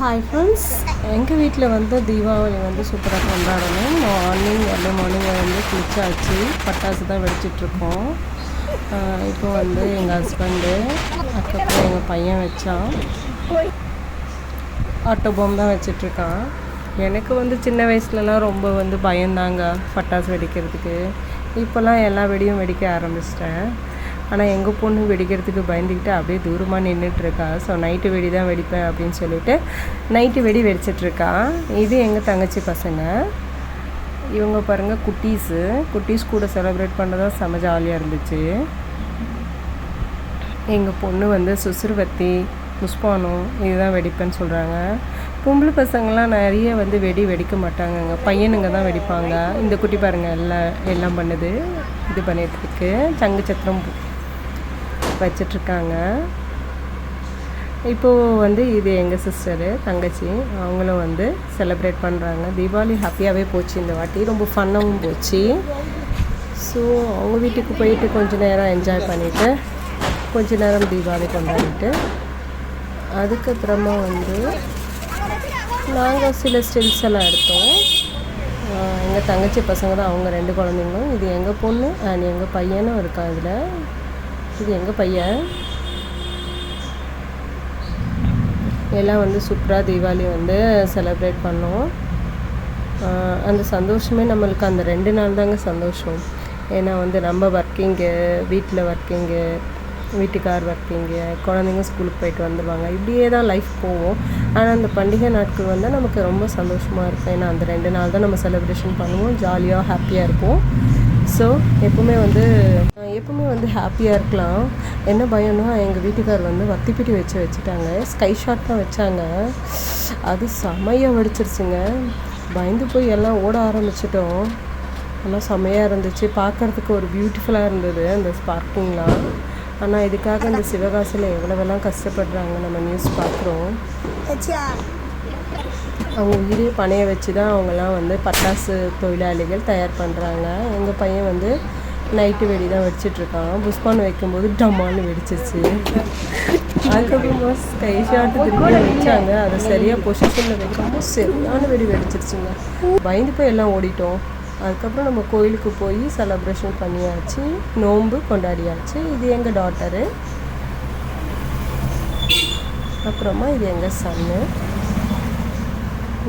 Hi friends, எங்கள் வீட்டில் வந்து தீபாவளி வந்து சூப்பராக கொண்டாடணும். எர்லி மார்னிங் வந்து குளிச்சாச்சு, பட்டாசு தான் வெடிச்சிட்ருக்கோம். இப்போ வந்து எங்கள் ஹஸ்பண்டு, அதுக்கப்புறம் எங்கள் பையன் வச்சான். ஆட்டோ பாம் தான் வச்சிட்ருக்கான். எனக்கு வந்து சின்ன வயசுலலாம் ரொம்ப வந்து பயந்தாங்க பட்டாசு வெடிக்கிறதுக்கு. இப்போல்லாம் எல்லா வெடியும் வெடிக்க ஆரம்பிச்சிட்டேன். ஆனால் எங்கள் பொண்ணு வெடிக்கிறதுக்கு பயந்துக்கிட்டு அப்படியே தூரமாக நின்றுட்டுருக்கா. ஸோ நைட்டு வெடி தான் வெடிப்பேன் அப்படின்னு சொல்லிட்டு நைட்டு வெடி வெடிச்சிட்ருக்கா. இது எங்கள் தங்கச்சி பசங்க. இவங்க பாருங்கள் குட்டீஸ் கூட செலிப்ரேட் பண்ணதான் செம ஜாலியாக இருந்துச்சு. எங்கள் பொண்ணு வந்து சுசுறுவத்தி, புஷ்பானம் இதுதான் வெடிப்பேன்னு சொல்கிறாங்க. பொம்பளை பசங்கள்லாம் நிறைய வந்து வெடி வெடிக்க மாட்டாங்கங்க, பையனுங்க தான் வெடிப்பாங்க. இந்த குட்டி பாருங்கள் எல்லாம் பண்ணுது, இது பண்ணிகிட்ருக்கு, சங்கு சத்திரம் வச்சிட்ருக்காங்க. இப்போது வந்து இது எங்கள் சிஸ்டரு தங்கச்சி, அவங்களும் வந்து செலிப்ரேட் பண்ணுறாங்க. தீபாவளி ஹாப்பியாகவே போச்சு இந்த வாட்டி, ரொம்ப ஃபன்னாகவும் போச்சு. ஸோ அவங்க வீட்டுக்கு போயிட்டு கொஞ்சம் நேரம் என்ஜாய் பண்ணிவிட்டு கொஞ்ச நேரம் தீபாவளி கொண்டாடிட்டு அதுக்கப்புறமா வந்து நாங்கள் சில ஸ்டில்ஸ் எல்லாம் எடுத்தோம். எங்கள் தங்கச்சி பசங்க தான், அவங்க 2 குழந்தைங்களும். இது எங்கள் பொண்ணு அண்ட் எங்கள் பையனும் இருக்கா இதில். இது எங்கள் பையன். எல்லாம் வந்து சூப்பராக தீபாவளி வந்து செலிப்ரேட் பண்ணோம். அந்த சந்தோஷமே நம்மளுக்கு அந்த 2 நாள் தாங்க சந்தோஷம். ஏன்னா வந்து நம்ம ஒர்க்கிங்கு, வீட்டில் ஒர்க்கிங்கு, வீட்டுக்கார் ஒர்க்கிங்கு, குழந்தைங்க ஸ்கூலுக்கு போயிட்டு வந்துடுவாங்க, இப்படியே தான் லைஃப் போகும். ஆனால் அந்த பண்டிகை நாட்கள் வந்து நமக்கு ரொம்ப சந்தோஷமாக இருக்கும். ஏன்னா அந்த 2 நாள் தான் நம்ம செலிப்ரேஷன் பண்ணுவோம், ஜாலியாக ஹாப்பியாக இருப்போம். ஸோ எப்பவுமே வந்து ஹாப்பியாக இருக்கலாம். என்ன பயம்னா, எங்கள் வீட்டுக்கார் வந்து வத்திப்பிட்டி வச்சுட்டாங்க. ஸ்கை ஷாட் தான் வச்சாங்க. அது செமையாக வெடிச்சிருச்சுங்க. பயந்து போய் எல்லாம் ஓட ஆரம்பிச்சிட்டோம். ஆனால் செமையாக இருந்துச்சு, பார்க்குறதுக்கு ஒரு பியூட்டிஃபுல்லாக இருந்தது அந்த ஸ்பார்க்கிங்லாம். ஆனால் இதுக்காக இந்த சிவகாசியில் எவ்வளவெல்லாம் கஷ்டப்படுறாங்க நம்ம நியூஸ் பார்க்குறோம். அவங்க உயிரே பணைய வச்சு தான் அவங்கெல்லாம் வந்து பட்டாசு தொழிலாளிகள் தயார் பண்ணுறாங்க. எங்கள் பையன் வந்து நைட்டு வெடி தான் வெடிச்சிட்ருக்கான். புஷ்பான் வைக்கும்போது டம்மான்னு வெடிச்சிருச்சு. அதுக்கப்புறமா ஸ்கை ஷாட்டு திருப்பி வச்சாங்க. அதை சரியாக பொசிஷனில் வைக்கும்போது சரியான வெடி வெடிச்சிருச்சுங்க. பயந்து போய் எல்லாம் ஓடிட்டோம். அதுக்கப்புறம் நம்ம கோயிலுக்கு போய் செலப்ரேஷன் பண்ணியாச்சு, நோன்பு கொண்டாடியாச்சு. இது எங்கள் டாட்டரு, அப்புறமா இது எங்கள் சன்னு.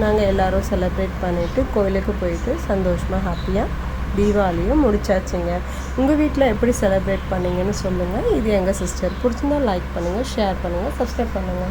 நாங்கள் எல்லோரும் செலிப்ரேட் பண்ணிவிட்டு கோயிலுக்கு போயிட்டு சந்தோஷமாக ஹாப்பியாக தீபாவளியும் முடிச்சாச்சுங்க. உங்கள் வீட்டில் எப்படி செலிப்ரேட் பண்ணிங்கன்னு சொல்லுங்கள். இது எங்கள் சிஸ்டர். பிடிச்சிருந்தா லைக் பண்ணுங்கள், ஷேர் பண்ணுங்கள், சப்ஸ்கிரைப் பண்ணுங்கள்.